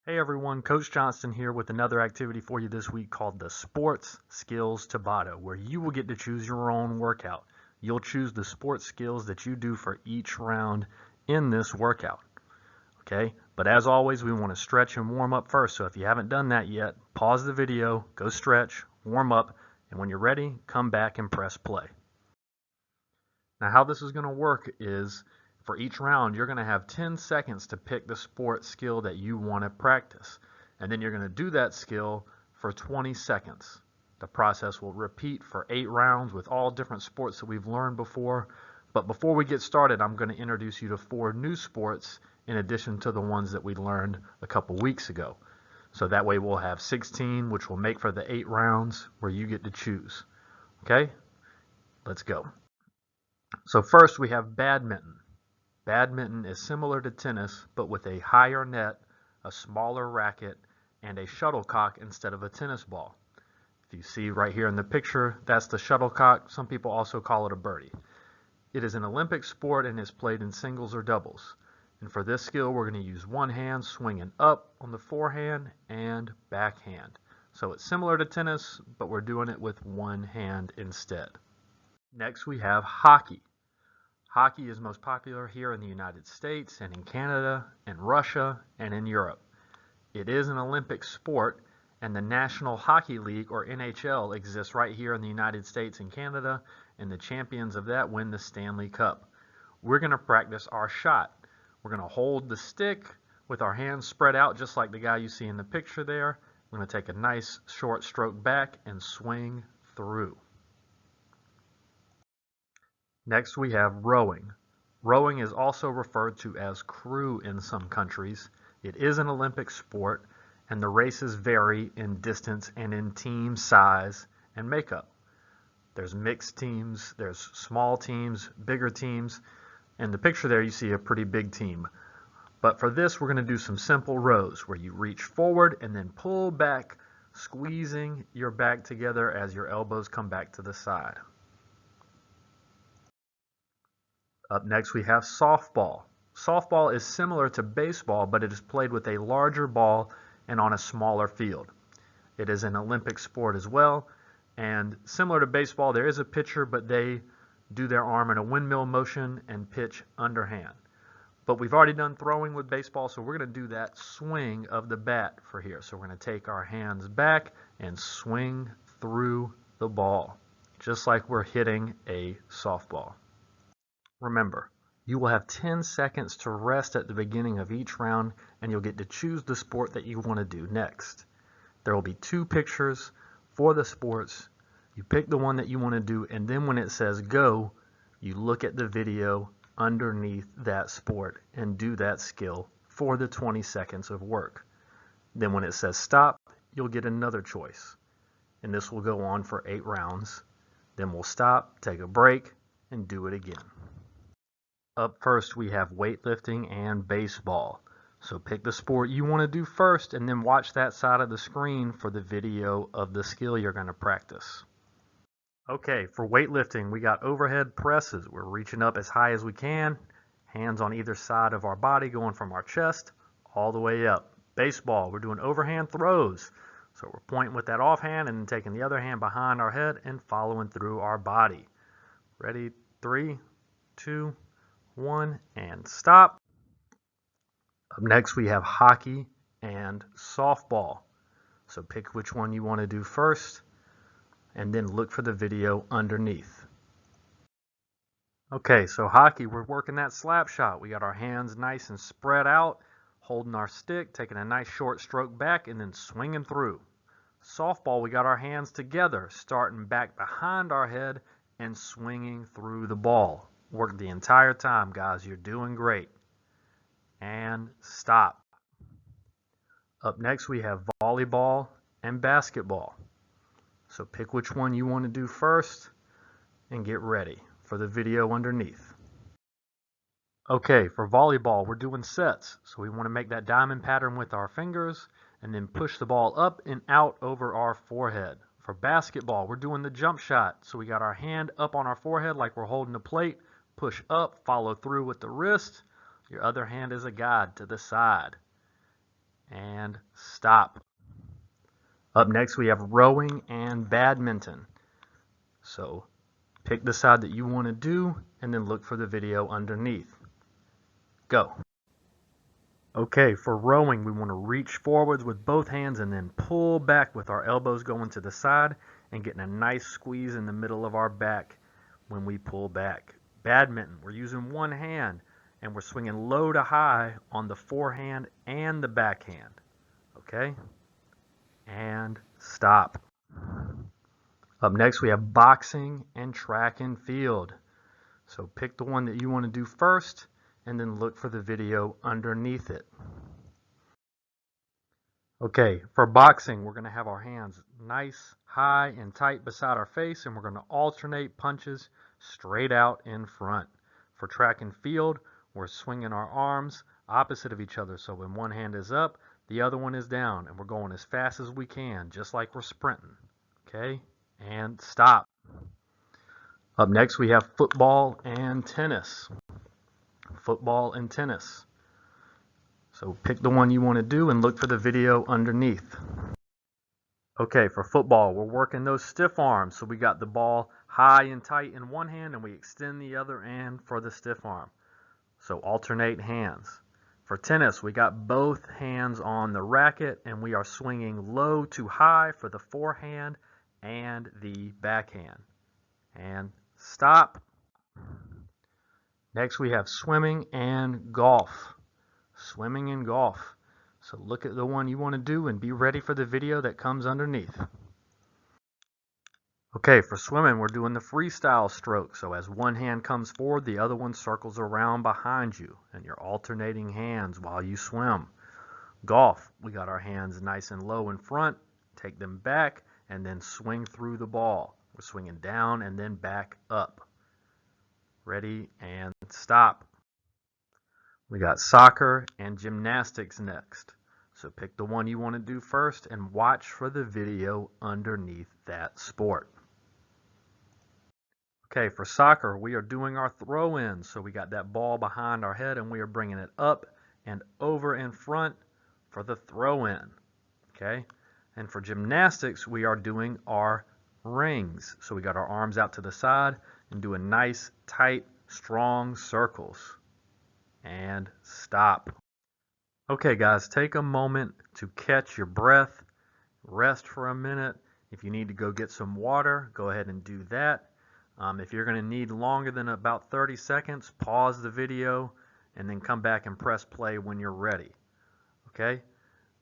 Hey everyone, Coach Johnston here with another activity for you this week called the Sports Skills Tabata, where you will get to choose your own workout. You'll choose the sports skills that you do for each round in this workout. Okay, but as always, we want to stretch and warm up first. So if you haven't done that yet, pause the video, go stretch, warm up, and when you're ready, come back and press play. Now how this is going to work is for each round, you're going to have 10 seconds to pick the sport skill that you want to practice. And then you're going to do that skill for 20 seconds. The process will repeat for 8 rounds with all different sports that we've learned before. But before we get started, I'm going to introduce you to 4 new sports in addition to the ones that we learned a couple weeks ago. So that way we'll have 16, which will make for the 8 rounds where you get to choose. Okay? Let's go. So first we have badminton. Badminton is similar to tennis, but with a higher net, a smaller racket, and a shuttlecock instead of a tennis ball. If you see right here in the picture, that's the shuttlecock. Some people also call it a birdie. It is an Olympic sport and is played in singles or doubles. And for this skill, we're going to use one hand swinging up on the forehand and backhand. So it's similar to tennis, but we're doing it with one hand instead. Next, we have hockey. Hockey is most popular here in the United States and in Canada and Russia and in Europe. It is an Olympic sport, and the National Hockey League, or NHL, exists right here in the United States and Canada, and the champions of that win the Stanley Cup. We're going to practice our shot. We're going to hold the stick with our hands spread out just like the guy you see in the picture there. We're going to take a nice short stroke back and swing through. Next we have rowing. Rowing is also referred to as crew in some countries. It is an Olympic sport, and the races vary in distance and in team size and makeup. There's mixed teams, there's small teams, bigger teams. In the picture there you see a pretty big team. But for this we're going to do some simple rows where you reach forward and then pull back, squeezing your back together as your elbows come back to the side. Up next we have softball. Softball is similar to baseball, but it is played with a larger ball and on a smaller field. It is an Olympic sport as well, and similar to baseball, there is a pitcher, but they do their arm in a windmill motion and pitch underhand. But we've already done throwing with baseball, so we're going to do that swing of the bat for here. So we're going to take our hands back and swing through the ball, just like we're hitting a softball. Remember, you will have 10 seconds to rest at the beginning of each round, and you'll get to choose the sport that you want to do next. There will be 2 pictures for the sports. You pick the one that you want to do, and then when it says go, you look at the video underneath that sport and do that skill for the 20 seconds of work. Then when it says stop, you'll get another choice. And this will go on for 8 rounds. Then we'll stop, take a break, and do it again. Up first we have weightlifting and baseball. So pick the sport you want to do first and then watch that side of the screen for the video of the skill you're going to practice. Okay, for weightlifting we got overhead presses. We're reaching up as high as we can, hands on either side of our body going from our chest all the way up. Baseball, we're doing overhand throws. So we're pointing with that offhand and then taking the other hand behind our head and following through our body. Ready? 3, 2, 1, and stop. Up next we have hockey and softball. So pick which one you want to do first and then look for the video underneath. Okay, so hockey, we're working that slap shot. We got our hands nice and spread out, holding our stick, taking a nice short stroke back and then swinging through. Softball, we got our hands together, starting back behind our head and swinging through the ball. Work the entire time, guys. You're doing great. And stop. Up next we have volleyball and basketball. So pick which one you want to do first and get ready for the video underneath. Okay, for volleyball we're doing sets. So we want to make that diamond pattern with our fingers and then push the ball up and out over our forehead. For basketball we're doing the jump shot. So we got our hand up on our forehead like we're holding a plate. Push up, follow through with the wrist. Your other hand is a guide to the side. and stop. Up next, we have rowing and badminton. So pick the side that you want to do and then look for the video underneath. Go. Okay, for rowing, we want to reach forwards with both hands and then pull back with our elbows going to the side and getting a nice squeeze in the middle of our back when we pull back. Badminton, we're using one hand and we're swinging low to high on the forehand and the backhand. Okay? And stop. Up next, we have boxing and track and field. So pick the one that you want to do first and then look for the video underneath it. Okay, for boxing, we're going to have our hands nice, high, and tight beside our face, and we're going to alternate punches straight out in front. For track and field, we're swinging our arms opposite of each other. So when one hand is up, the other one is down, and we're going as fast as we can, just like we're sprinting. Okay, and stop. Up next, we have football and tennis. Football and tennis. So pick the one you want to do and look for the video underneath. Okay, for football, we're working those stiff arms. So we got the ball high and tight in one hand and we extend the other end for the stiff arm. So alternate hands. For tennis, we got both hands on the racket and we are swinging low to high for the forehand and the backhand. And stop. Next, we have swimming and golf. Swimming and golf. So look at the one you want to do and be ready for the video that comes underneath. Okay, for swimming, we're doing the freestyle stroke. So as one hand comes forward, the other one circles around behind you, and you're alternating hands while you swim. Golf, we got our hands nice and low in front, take them back, and then swing through the ball. We're swinging down and then back up. Ready, and stop. We got soccer and gymnastics next. So pick the one you want to do first and watch for the video underneath that sport. Okay, for soccer, we are doing our throw-in. So we got that ball behind our head and we are bringing it up and over in front for the throw-in. Okay, and for gymnastics, we are doing our rings. So we got our arms out to the side and doing nice, tight, strong circles. And stop. Okay guys, take a moment to catch your breath, rest for a minute. If you need to go get some water, go ahead and do that. If you're going to need longer than about 30 seconds, pause the video and then come back and press play when you're ready. Okay?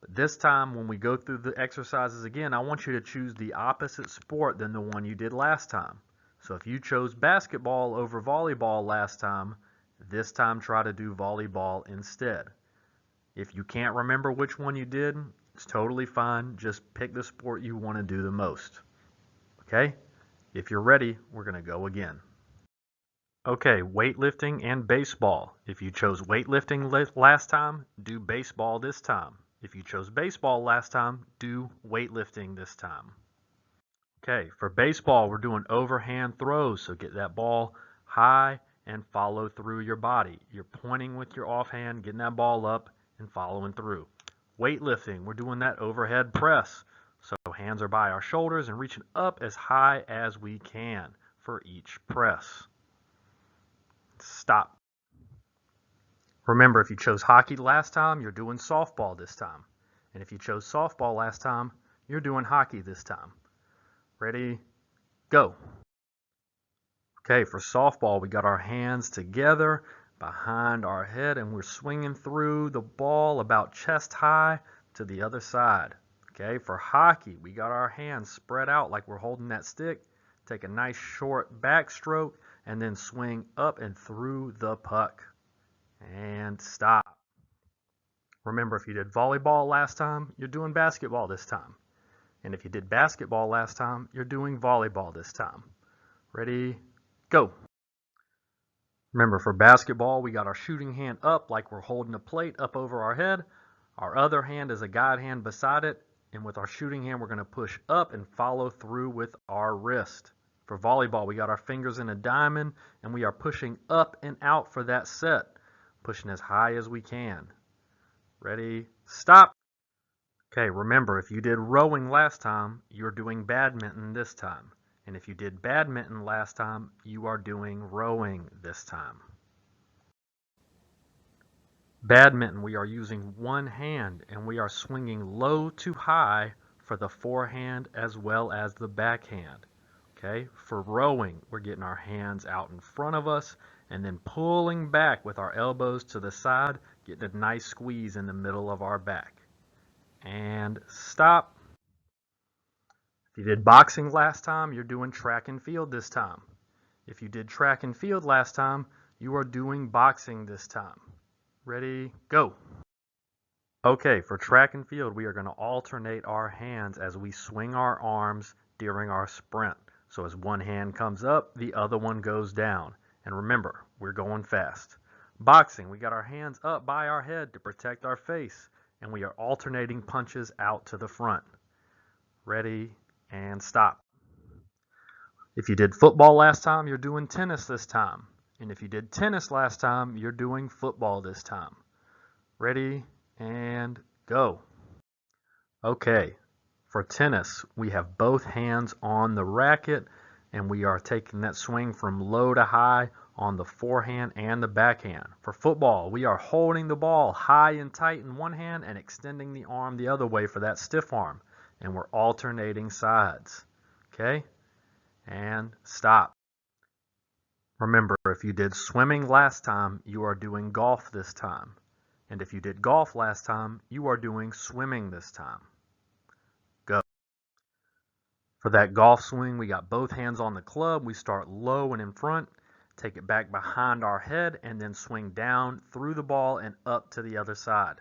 But this time when we go through the exercises again, I want you to choose the opposite sport than the one you did last time. So if you chose basketball over volleyball last time, this time try to do volleyball instead. If you can't remember which one you did, it's totally fine. Just pick the sport you want to do the most. Okay? If you're ready, we're going to go again. Okay, weightlifting and baseball. If you chose weightlifting last time, do baseball this time. If you chose baseball last time, do weightlifting this time. Okay, for baseball, we're doing overhand throws. So get that ball high and follow through your body. You're pointing with your offhand, getting that ball up and following through. Weightlifting, we're doing that overhead press. So hands are by our shoulders and reaching up as high as we can for each press. Stop. Remember, if you chose hockey last time, you're doing softball this time. And if you chose softball last time, you're doing hockey this time. Ready? Go. Okay, for softball, we got our hands together behind our head and we're swinging through the ball about chest high to the other side. Okay, for hockey, we got our hands spread out like we're holding that stick. Take a nice short backstroke and then swing up and through the puck. And stop. Remember, if you did volleyball last time, you're doing basketball this time. And if you did basketball last time, you're doing volleyball this time. Ready? Go. Remember, for basketball, we got our shooting hand up like we're holding a plate up over our head. Our other hand is a guide hand beside it. And with our shooting hand, we're going to push up and follow through with our wrist. For volleyball, we got our fingers in a diamond and we are pushing up and out for that set. Pushing as high as we can. Ready? Stop. Okay, remember, if you did rowing last time, you're doing badminton this time. And if you did badminton last time, you are doing rowing this time. Badminton, we are using one hand and we are swinging low to high for the forehand as well as the backhand. Okay, for rowing, we're getting our hands out in front of us and then pulling back with our elbows to the side, getting a nice squeeze in the middle of our back. And stop. If you did boxing last time, you're doing track and field this time. If you did track and field last time, you are doing boxing this time. Ready, go. Okay, for track and field, we are going to alternate our hands as we swing our arms during our sprint. So as one hand comes up, the other one goes down. And remember, we're going fast. Boxing, we got our hands up by our head to protect our face, and we are alternating punches out to the front. Ready, and stop. If you did football last time, you're doing tennis this time. And if you did tennis last time, you're doing football this time. Ready, and go. Okay, for tennis, we have both hands on the racket and we are taking that swing from low to high on the forehand and the backhand. For football, we are holding the ball high and tight in one hand and extending the arm the other way for that stiff arm. And we're alternating sides. Okay, and stop. Remember, if you did swimming last time, you are doing golf this time. And if you did golf last time, you are doing swimming this time. Go. For that golf swing, we got both hands on the club. We start low and in front, take it back behind our head, and then swing down through the ball and up to the other side.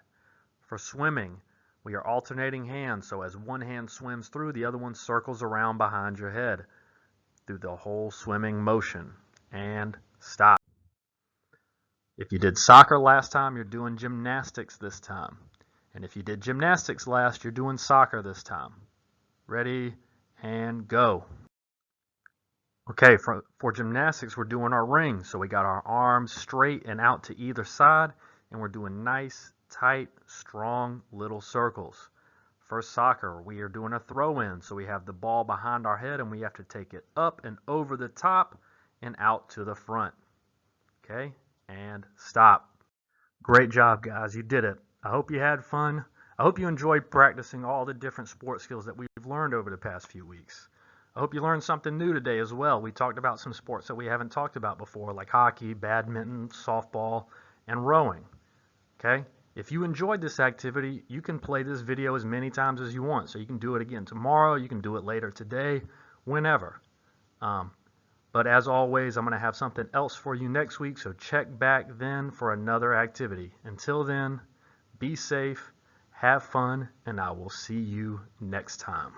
For swimming, we are alternating hands, so as one hand swims through, the other one circles around behind your head through the whole swimming motion. And stop. If you did soccer last time, you're doing gymnastics this time. And if you did gymnastics last, you're doing soccer this time. Ready, and go. Okay, for gymnastics, we're doing our rings. So we got our arms straight and out to either side, and we're doing nice, tight, strong little circles. For soccer, we are doing a throw-in. So we have the ball behind our head, and we have to take it up and over the top and out to the front. Okay, and stop. Great job, guys. You did it. I hope you had fun. I hope you enjoyed practicing all the different sport skills that we've learned over the past few weeks. I hope you learned something new today as well. We talked about some sports that we haven't talked about before, like hockey, badminton, softball, and rowing. Okay? If you enjoyed this activity, you can play this video as many times as you want. So you can do it again tomorrow, you can do it later today, whenever. But as always, I'm going to have something else for you next week, so check back then for another activity. Until then, be safe, have fun, and I will see you next time.